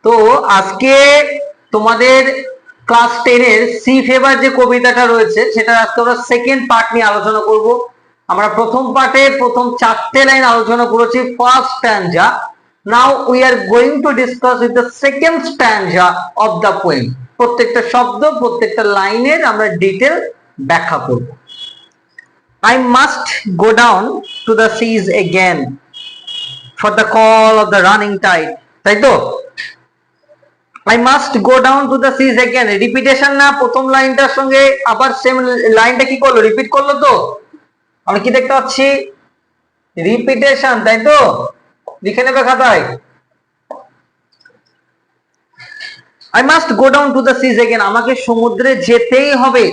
তো আজকে তোমাদের ক্লাস 10 এর সি ফেভার যে কবিতাটা রয়েছে সেটা আজকে আমরা সেকেন্ড পার্ট নিয়ে আলোচনা করব। আমরা প্রথম পার্টে প্রথম 4টে লাইন আলোচনা করেছি, first stanza. Now we are going to discuss with the second stanza of the poem. প্রত্যেকটা শব্দ, প্রত্যেকটা লাইনের আমরা ডিটেল ব্যাখ্যা করব। I must go down to the seas again for the call of the running tide. তাই তো? I must go down to the seas again. Repetition না, প্রথম লাইনটার সঙ্গে আবার সেম লাইনটা কি করলো, রিপিট করলো। তো আমরা কি দেখতে পাচ্ছি? রিপিটেশন, তাই তো? লিখে নেবে খাতায়। I must go down to the seas again. আমাকে সমুদ্রে যেতেই হবে।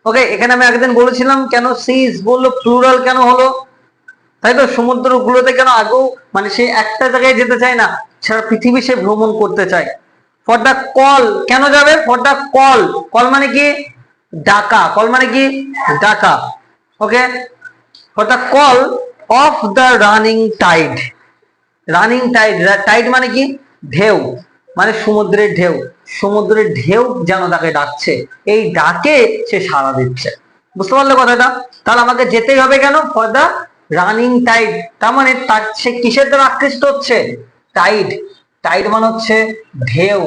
ওকে, এখানে আমি আগের দিন বলেছিলাম কেন সিজ বললো, প্লুরাল কেন হলো, তাই তো? সমুদ্রগুলোতে কেন আগেও মানে সে একটা জায়গায় যেতে চায় না, সারা পৃথিবী সে ভ্রমণ করতে চায়। ফর দ্য কল কেন যাবে? ফর দ্য কল, কল মানে কি? ডাকা। কল মানে কি? ডাকা। Okay, for the call of the running tide. Running tide, tide মানে কি? ঢেউ, মানে সমুদ্রের ঢেউ। সমুদ্রের ঢেউ যেন তাকে ডাকছে, এই ডাকে সে সাড়া দিচ্ছে। বুঝতে পারলে কথাটা? তাহলে আমাকে যেতেই হবে কেন? ফর দ্য রানিং টাইড, তার মানে তার সে কিসের দ্বারা আকৃষ্ট হচ্ছে? টাইড। টাইড মানে হচ্ছে ঢেউ,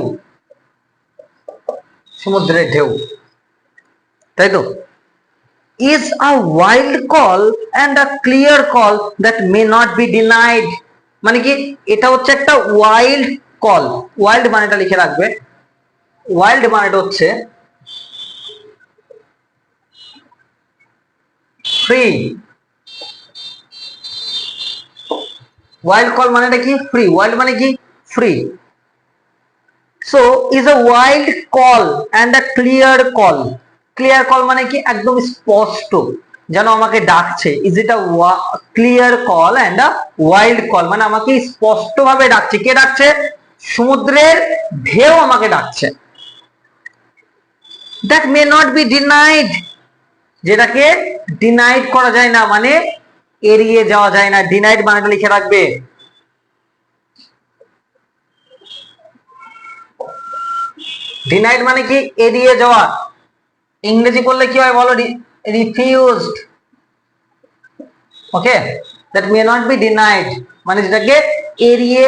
সমুদ্রের ঢেউ, তাই তো? Is a wild call and a clear call that may not be denied. মানে কি? এটা হচ্ছে একটা ওয়াইল্ড কল। ওয়াইল্ড মানেটা লিখে রাখবে। ওয়াইল্ড মানেটা হচ্ছে ফ্রি। ওয়াইল্ড কল মানেটা কি? ফ্রি। ওয়াইল্ড মানে কি? Free. So is a wild call and a clear call. Clear call মানে কি? একদম স্পষ্ট, যেন আমাকে ডাকছে। Is it a clear call and a wild call, মানে আমাকে স্পষ্ট ভাবে ডাকছে। কে ডাকছে? সমুদ্রের ঢেউ আমাকে ডাকছে। That may not be denied, যেটাকে ডিনাইড করা যায় না, মানে এড়িয়ে যাওয়া যায় না। ডিনাইড মানেটা লিখে রাখবে। ডিনাইড মানে কি? এড়িয়ে যাওয়া। ইংরেজি করলে কি হয় বলো? Refused. Okay, that may not be denied মানে যেটাকে এড়িয়ে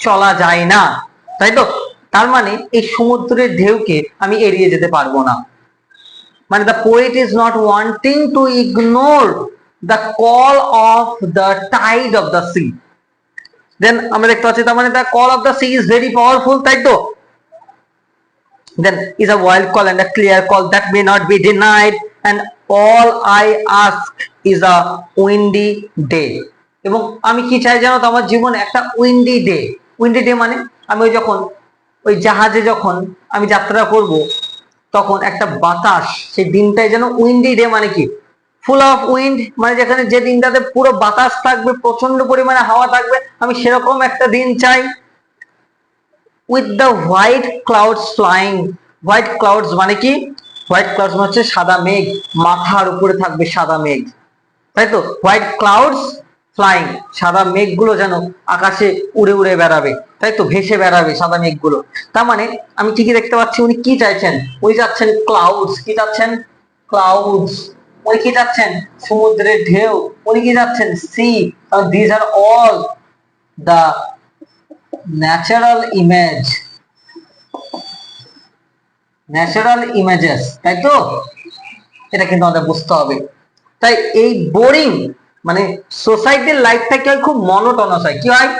চলা যায় না, তাই তো? তার মানে এই সমুদ্রের ঢেউকে আমি এড়িয়ে যেতে পারবো না। মানে the poet is not wanting to ignore the call of the tide of the sea. Then আমরা দেখতে পাচ্ছি তার মানে the call of the sea is very powerful, তাই তো? Then is a wild call and a clear call that may not be denied, and all I ask is a windy day. এবং আমি কি চাই জানো তো? আমার জীবনে একটা উইন্ডি ডে। উইন্ডি ডে মানে আমি যখন ওই জাহাজে যখন আমি যাত্রা করব তখন একটা বাতাস, সেই দিনটাই যেন উইন্ডি ডে মানে কি? ফুল অফ উইন্ড, মানে যেখানে যে দিনটাতে পুরো বাতাস থাকবে, প্রচন্ড পরিমাণে হাওয়া থাকবে, আমি সেরকম একটা দিন চাই। With the white clouds flying. White clouds মানে কি? হোয়াইট ক্লাউডস মানে হচ্ছে সাদা মেঘ, মাথার উপরে থাকবে সাদা মেঘ, তাই তো? হোয়াইট ক্লাউডস ফ্লাইং, সাদা মেঘগুলো যেন আকাশে উড়ে উড়ে বেড়াবে, তাই তো? ভেসে বেড়াবে সাদা মেঘগুলো। তার মানে আমি কি কি দেখতে পাচ্ছি? উনি কি চাইছেন? উনি যাচ্ছেন ক্লাউডস। কি যাচ্ছেন? ক্লাউডস। উনি কি যাচ্ছেন? সমুদ্রের ঢেউ। উনি কি যাচ্ছেন? Sea. This are all the natural image, natural images, তাই তো? এটা কিন্তু আমাদের বুঝতে হবে। তাই এই বোরিং মানে সোসাইটির লাইফটা কি হয়? খুব মনোটোনাস হয়। কি হয়?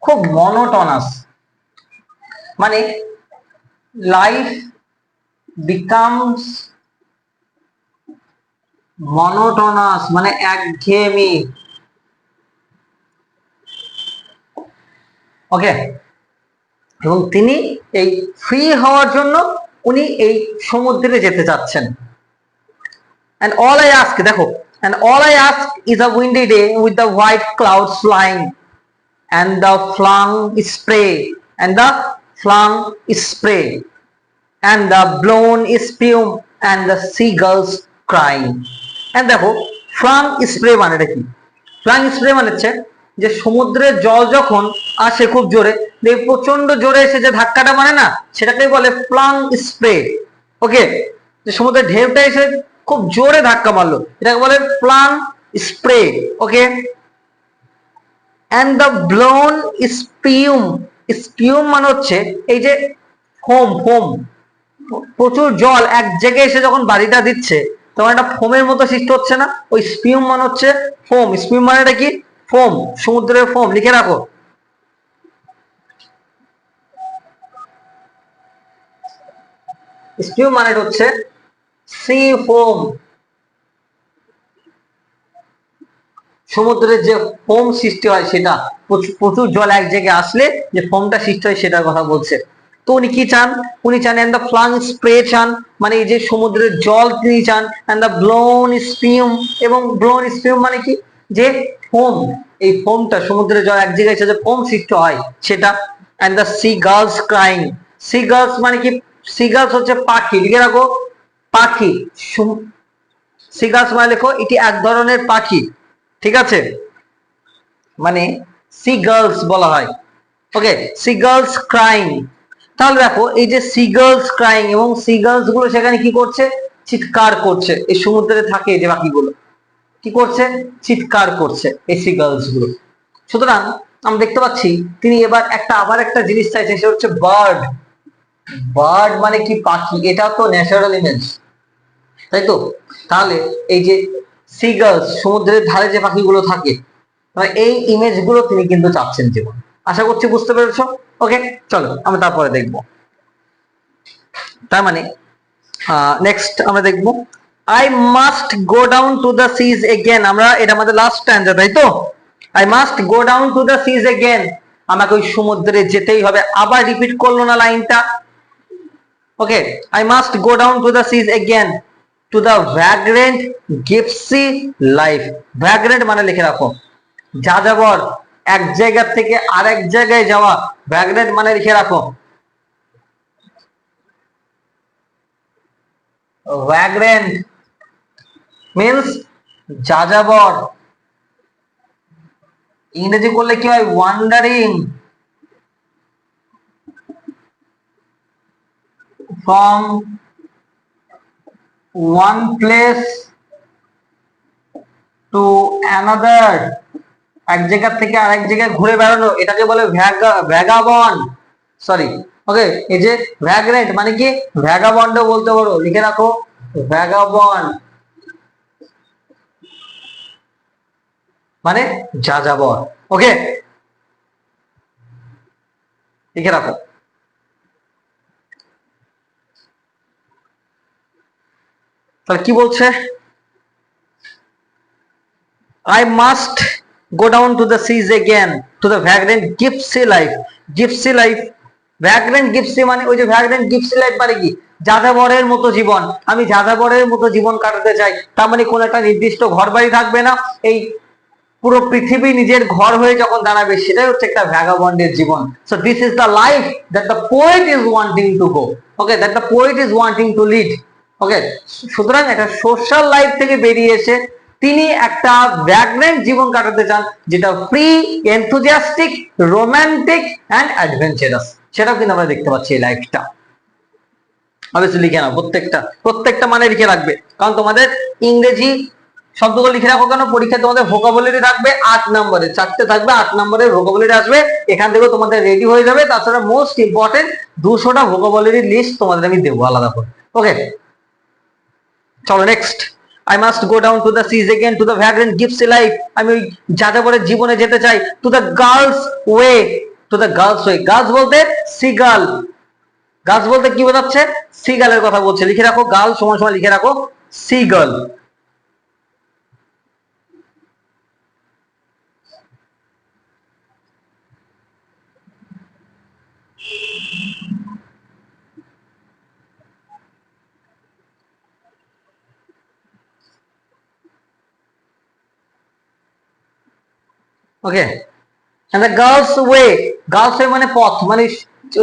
খুব মনোটোনাস, মানে লাইফ বিকামস মনোটোনাস, মানে একঘেয়েমি। ওকে, এবং তিনি এই ফ্রি হওয়ার জন্য উনি এই সমুদ্রে যেতে চাচ্ছেন। and all I ask, দেখো, and all I ask is a windy day with the white clouds flying and the flung spray and the flung spray and the blown spume and the seagulls crying. and দেখো, flung spray মানেটা কি? flung spray মানে হচ্ছে যে সমুদ্রের জল যখন আসে খুব জোরে, প্রচন্ড জোরে এসে যে ধাক্কাটা মানে না, সেটাকেই বলে ফ্লাং স্প্রে। ওকে, যে সমুদ্রের ঢেউটা এসে খুব জোরে ধাক্কা মারলো, এটাকে বলে flung spray. Okay, and the blown spume, spume মানে হচ্ছে এই যে ফোম, ফোম, প্রচুর জল এক জায়গায় এসে যখন বাড়িটা দিচ্ছে তখন একটা ফোমের মতো সৃষ্টি হচ্ছে না, ওই স্পিউম মানে হচ্ছে ফোম। স্পিউম মানে এটা কি? ফোম, সমুদ্রের ফোম। লিখে রাখো। স্পিউম মানে হচ্ছে সি ফোম, সমুদ্রের যে ফোম সৃষ্টি হয় সেটা, প্রচুর জল এক জায়গায় আসলে যে ফোমটা সৃষ্টি হয় সেটার কথা বলছে। তো উনি কি চান? উনি চান এন্ড দ্য ফ্লাং স্প্রে চান, মানে এই যে সমুদ্রের জল তিনি চান, এন্ড দ্য ব্লোন স্পিউম, এবং ব্লোন স্পিউম মানে কি? যে ফোম, এই ফোমটা সমুদ্রের জল এক জায়গায় এসে যে ফোম সৃষ্টি হয় সেটা। And the sea gulls crying, sea gulls মানে কি? সি গার্লস হচ্ছে পাখি। লিখে রাখো, পাখি। সি গার্লস মানে লেখো এটি এক ধরনের পাখি, ঠিক আছে, মানে সি গার্লস বলা হয়। ওকে, সি গার্লস ক্রাইং। তাহলে দেখো এই যে সি গার্লস ক্রাইং, এবং সি গার্লস গুলো সেখানে কি করছে? চিৎকার করছে। এই সমুদ্রে থাকে যে পাখিগুলো কি করছে? চিৎকার করছে এই সি গার্লস গুলো। সুতরাং আমরা দেখতে পাচ্ছি তিনি এবার আবার একটা জিনিস চাইছে, সে হচ্ছে বার্ড। বার্ড মানে কি? পাখি। এটা তো ন্যাচারাল ইমেজ, তাই তো? তাহলে এই যে সি গার্লস, সমুদ্রের ধারে যে পাখিগুলো থাকে, এই ইমেজ গুলো তিনি কিন্তু চাচ্ছেন জীবন। আশা করছি বুঝতে পেরেছো। ওকে, চলো আমরা তারপরে দেখবো। তার মানে নেক্সট আমরা দেখবো I must go down to the seas again. আমরা এটা আমাদের লাস্ট স্ট্যান্ডা, তাই তো? I must go down to the seas again, আমাকে ওই সমুদ্রে যেতেই হবে। আবার রিপিট করলো না লাইনটা। Okay, I must go down to the seas again to the vagrant gypsy life. Vagrant মানে লিখে রাখো যাযাবর, এক জায়গা থেকে আরেক জায়গায় যাওয়া। ভ্যাগ্রেন্ট মানে লিখে রাখো, ভ্যাগ্রেন্ট মিন্স যাযাবর। ইংরেজি করলে কি হয়? Wandering from one place to another, এক জায়গা থেকে আরেক জায়গায় ঘুরে বেড়ানো, এটাকে বলে ভ্যাগাবন্ড। সরি, ওকে, এই যে ভ্যাগ্রেন্ট মানে কি? ভ্যাগাবন্ড বলতে পারো। লিখে রাখো, ভ্যাগাবন্ড মানে যাযাবর। ওকে, লিখে রাখো। তাহলে কি বলছে? I must go down to the seas again to the vagrant gypsy life. Gypsy life, vagrant gypsy মানে ওই যে vagrant gypsy life মানে কি? যাযাবরের মতো জীবন। আমি যাযাবরের মতো জীবন কাটাতে চাই। তার মানে কোন একটা নির্দিষ্ট ঘর বাড়ি থাকবে না, এই পুরো পৃথিবী নিজের ঘর হয়ে যখন দাঁড়াবে, সেটাই হচ্ছে একটা ভ্যাগাবন্ডের জীবন। So this is the life that the poet is wanting to go. Okay, that the poet is wanting to lead. ওকে, সুতরাং একটা সোশ্যাল লাইফ থেকে বেরিয়ে এসে তিনি একটা ভ্যাগ্রেন্ট জীবন কাটাতে চান, যেটা free, enthusiastic, romantic and adventurous. সেটাও কিন্তু আমরা দেখতে পাচ্ছি এই লাইফটা। অবশ্যই লিখে নাও, প্রত্যেকটা মানে লিখে রাখবে, কারণ তোমাদের ইংরেজি শব্দগুলো লিখে রাখো কেন? পরীক্ষায় তোমাদের ভোকাবুলারি থাকবে 8 নম্বরে, 4টে থাকবে 8 নম্বরের ভোকাবুলারি আসবে, এখান থেকে তোমাদের রেডি হয়ে যাবে। তাছাড়া মোস্ট ইম্পর্টেন্ট 200টা ভোকাবুলারি লিস্ট তোমাদের আমি দেবো আলাদা করে। ওকে, চলো next. I must go down to the seas again to the vagrant gypsy life. আমি ওই যাযাবরের জীবনে যেতে চাই। To the girls way, to the girls way. Girls বলতে সিগাল, গার্লস বলতে কি বোঝাচ্ছে? সিগালের কথা বলছে। লিখে রাখো, গার্ল সমান সমান লিখে রাখো seagull. Okay, and the girls way, girls way মানে পথ, মানে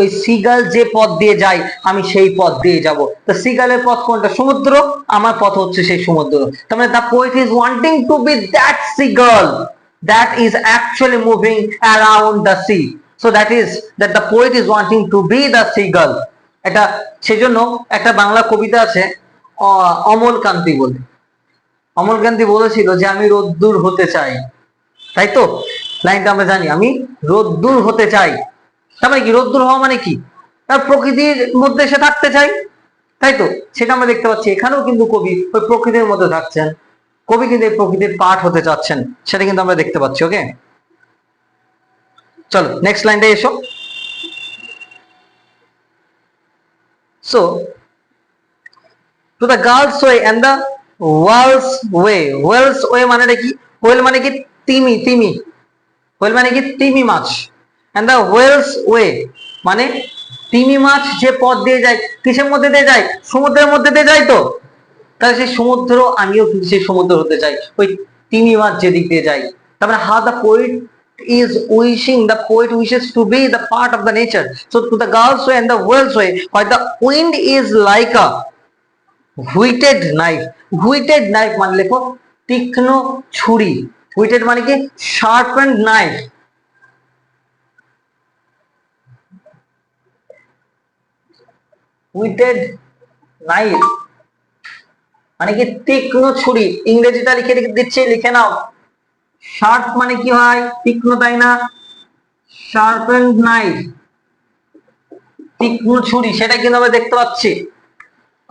ওই সিগাল যে পথ দিয়ে যায় আমি সেই পথ দিয়ে যাব। তো সিগালের পথ কোনটা? সমুদ্র। আমার পথ হচ্ছে সেই সমুদ্র। তার মানে the poet is wanting to be that seagull. that is actually moving around the sea. So that is that the poet is wanting to be the seagull. এটা সেজন্য একটা বাংলা কবিতা আছে অমল কান্তি বলে। অমল কান্তি বলেছিল যে আমি রোদ্দুর হতে চাই, তাই তো লাইনটা আমরা জানি, আমি রোদ্দুর হতে চাই। তার মানে কি রোদ্দুর হওয়া মানে কি? তার প্রকৃতির মধ্যে সে থাকতে চাই, তাই তো সেটা আমরা দেখতে পাচ্ছি। এখানেও কিন্তু কবি ওই প্রকৃতির মধ্যে থাকছেন, কবি কিন্তু এই প্রকৃতির পাঠ হতে চাচ্ছেন, সেটা কিন্তু আমরা দেখতে পাচ্ছি। ওকে, চলো নেক্সট লাইনটা এসো। So to the gull's way and the whale's way. Whale's way মানেটা কি? ওয়েল মানে কি তিমি, তিমি। ওয়েল মানে কি তিমি মাছ। এন্ড দ্য ওয়েলস ওয়ে মানে তিমি মাছ যে পথ দিয়ে যায়, কিসের মধ্যে দিয়ে যায়? সমুদ্রের মধ্যে দিয়ে যায়। তো তাহলে সেই সমুদ্র, আমিও কিন্তু সেই সমুদ্র হতে চাই, ওই তিমি মাছ যেদিক দিয়ে যায়। তারপরে how the poet is wishing, the poet wishes to be the part of the nature. So to the girls way and the world's way, why the wind is like a whetted knife. whetted knife মানে লেখো তীক্ষ্ণ ছুরি। whetted মানে কি sharpened knife। whetted knife মানে কি তীক্ষ্ণ ছুরি। ইংরেজিটা লিখে দিচ্ছি, লিখে নাও। শার্প মানে কি হয়? তীক্ষ্ণ, তাই না? শার্পেন্ড নাইফ, তীক্ষ্ণ ছুরি, সেটা কিন্তু আমরা দেখতে পাচ্ছি।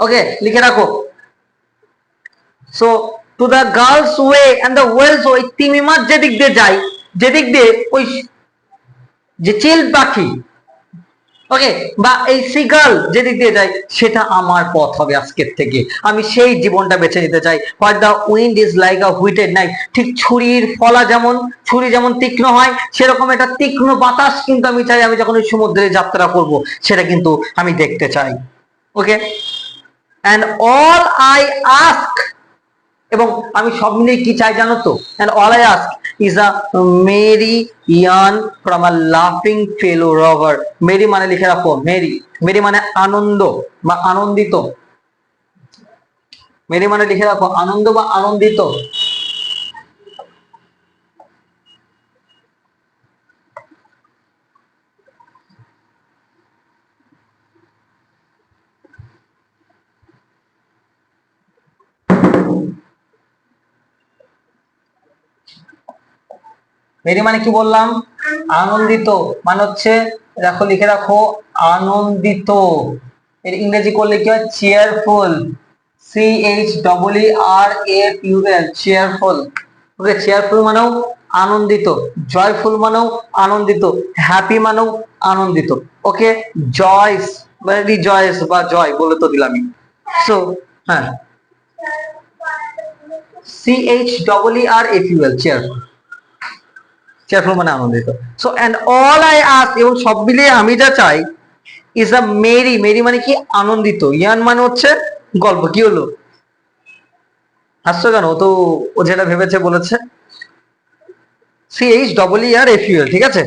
ওকে, লিখে রাখো। So to the gull's way and the whale's way, তিমি মাছ যেদিক দিয়ে যায়, যেদিক দিয়ে ওই যে চিল পাখি, ওকে, বা এই সিগাল যেদিক দিয়ে যায়, সেটা আমার পথ হবে আজকের থেকে। আমি সেই জীবনটা বেছে নিতে চাই। What the wind is like a whetted knife. ঠিক ছুরির ফলা যেমন, ছুরি যেমন তীক্ষ্ণ হয়, সেরকম একটা তীক্ষ্ণ বাতাস কিন্তু আমি চাই, আমি যখন ওই সমুদ্রে যাত্রা করব, সেটা কিন্তু আমি দেখতে চাই। Okay, and all I ask, এবং আমি সব মিলিয়ে কি চাই জানো তো? And all I ask is a merry yarn from a laughing fellow rover. Merry মানে লিখে রাখো, মেরি। মেরি মানে আনন্দ বা আনন্দিত। মেরি মানে লিখে রাখো আনন্দ বা আনন্দিত। মেরি মানে কি বললাম? আনন্দিত। মানে হচ্ছে দেখো, লিখে রাখো আনন্দিত। এর ইংরেজি করলে কি হয়? Cheerful. CHEERFUL, cheerful. Okay, cheerful মানেও আনন্দিত, জয়ফুল মানেও আনন্দিত, হ্যাপি মানেও আনন্দিত। ওকে, জয়স বা রিজয়েস বা জয় বলে তো দিলামই। সো হ্যাঁ, CHEERFUL, চেয়ারফুল। চেয়ারফুল মানে আনন্দিত। So and all I ask, এবং সব মিলিয়ে আমি যা চাই, ইজ আ মেরি। মেরি মানে কি আনন্দিত। ইয়ান মানে হচ্ছে গল্প। কি হলো, হাসছো কেন? তো ও যেটা ভেবেছে বলেছে। CHEERFUL, ঠিক আছে।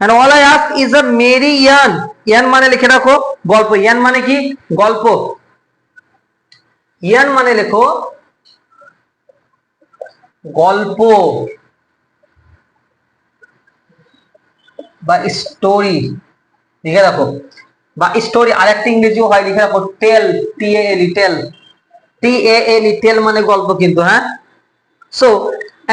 And all I ask is a merry yarn. Yarn মানে লিখে রাখো গল্প। ইয়ান মানে কি? গল্প। ইয়ান মানে লেখো গল্প বা স্টোরি, লিখে রাখো। বা স্টোরি আরেকটা ইংরেজিও হয়, লিখে রাখো টেল, TALE, টেল, TALE, টেল মানে গল্প কিন্তু, হ্যাঁ। So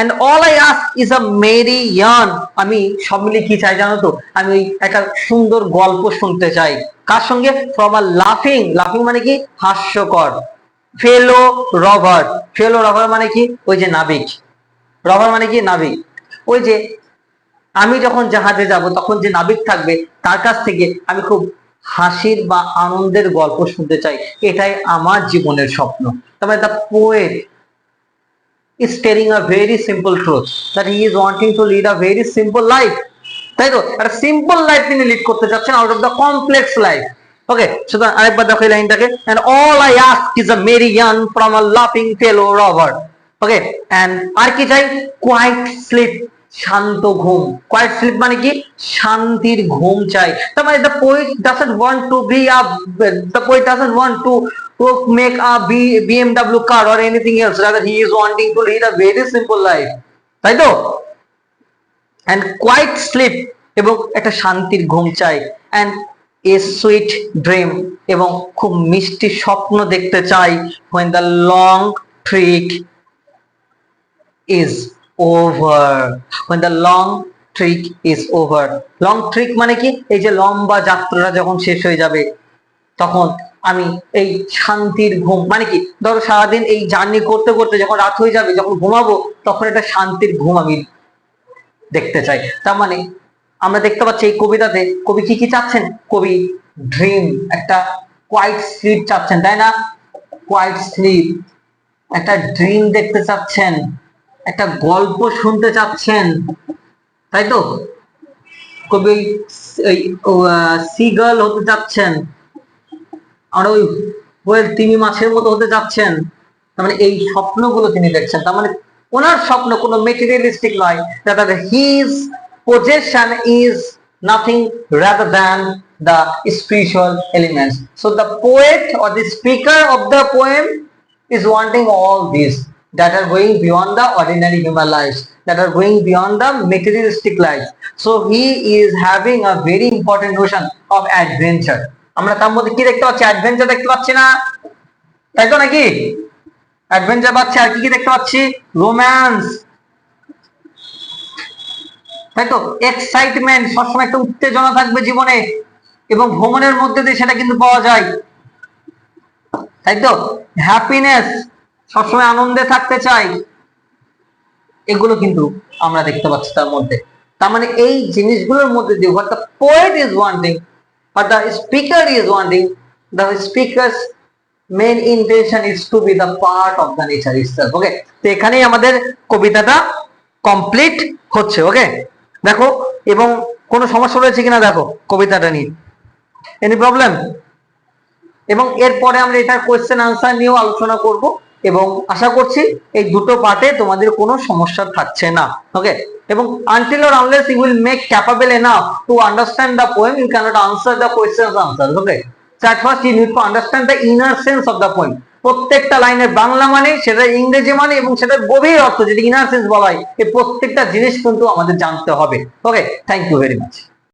and all I ask is a merry yarn. আমি সব মিলিয়ে কি চাই জানো তো? আমি ওই একটা সুন্দর গল্প শুনতে চাই। কার সঙ্গে? ফ্রম আ লাফিং। লাফিং মানে কি হাস্যকর। ফেলো রভার। ফেলো রভার মানে কি? ওই যে নাবিক। রভার মানে কি? নাবিক। ওই যে আমি যখন জাহাজে যাব, তখন যে নাবিক থাকবে, তার কাছ থেকে আমি খুব হাসির বা আনন্দের গল্প শুনতে চাই। এটাই আমার জীবনের স্বপ্ন। তবে the poet is telling a very simple truth that he is wanting to lead a very simple life. তাই তো, একটা সিম্পল লাইফ তিনি লিড করতে যাচ্ছেন out of the complex life. Okay, সুতরাং আরেকবার দেখো এই লাইনটাকে। and all I ask is a merry yarn from a laughing fellow rover. Okay, and আর কি চাই? কোয়াইট স্লিপ, শান্ত ঘুম। কোয়াইট স্লিপ মানে কি? শান্তির ঘুম চাই। তার মানে the poet doesn't want to be a, the poet doesn't want to make a BMW car or anything else, rather he is wanting to lead a very simple life, তাই তো? And quiet sleep, এবং একটা শান্তির ঘুম চাই, and a sweet dream, এবং খুব মিষ্টি স্বপ্ন দেখতে চাই, when the long trek is over, when the long trek is over. long trek মানে কি? এই যে লম্বা যাত্রাটা যখন শেষ হয়ে যাবে তখন আমি এই শান্তির ঘুম, মানে কি, ধরো সারাদিন এই জার্নি করতে করতে যখন রাত হয়ে যাবে, যখন ঘুমাবো, তখন একটা শান্তির ঘুম আমি দেখতে চাই। তার মানে আমরা দেখতে পাচ্ছি এই কবিতাতে কবি কি কি চাচ্ছেন? কবি ড্রিম, একটা কোয়াইট স্লিপ চাচ্ছেন, তাই না? কোয়াইট স্লিপ, একটা ড্রিম দেখতে চাচ্ছেন, একটা গল্প শুনতে চাচ্ছেন, তাই তো? কবি সিগার্ল হতে চাচ্ছেন, আর ওই ওয়েল তিমি মাছের মতো হতে যাচ্ছেন। তার মানে এই স্বপ্নগুলো তিনি দেখছেন। তার মানে ওনার স্বপ্ন কোনো মেটেরিয়ালিস্টিক নয়, that his possession is nothing rather than the spiritual elements. So the poet or the speaker of the poem is wanting all these that are going beyond the ordinary human lives, that are going beyond the materialistic life. So he is having a very important notion of adventure. আমরা তার মধ্যে কি দেখতে পাচ্ছি? Adventure দেখতে পাচ্ছি না, তাই তো নাকি? অ্যাডভেঞ্চার পাচ্ছি, আর কি কি দেখতে পাচ্ছি? রোম্যান্স, তাই তো? এক্সাইটমেন্ট, সবসময় একটা উত্তেজনা থাকবে জীবনে, এবং ভ্রমণের মধ্যে দিয়ে সেটা কিন্তু পাওয়া যায়, তাই তো? হ্যাপিনেস, সবসময় আনন্দে থাকতে চাই, এগুলো কিন্তু আমরা দেখতে পাচ্ছি তার মধ্যে। তার মানে এই জিনিসগুলোর মধ্যে দিয়ে what the poet is wanting, what the speaker is wanting, the speaker's main intention is to be the part of the nature itself. ওকে, তো এখানেই আমাদের কবিতাটা কমপ্লিট হচ্ছে। ওকে, দেখো, এবং কোনো সমস্যা রয়েছে কিনা দেখো কবিতাটা নিয়ে, এনি প্রবলেম? এবং এরপরে আমরা এটার কোয়েশ্চেন আনসার নিয়েও আলোচনা করব, এবং আশা করছি এই দুটো পার্টে তোমাদের কোনো সমস্যা থাকছে না। ওকে, এবং until or unless you will make capable enough to understand the poem, you cannot answer the questions answers. Okay, so at first you need to understand the inner sense of the poem. প্রত্যেকটা লাইনের বাংলা মানে, সেটা ইংরেজি মানে, এবং সেটার গভীর অর্থ যেটা ইনার সেন্স বলা হয়, এই প্রত্যেকটা জিনিস কিন্তু আমাদের জানতে হবে। ওকে, থ্যাংক ইউ ভেরি মাচ।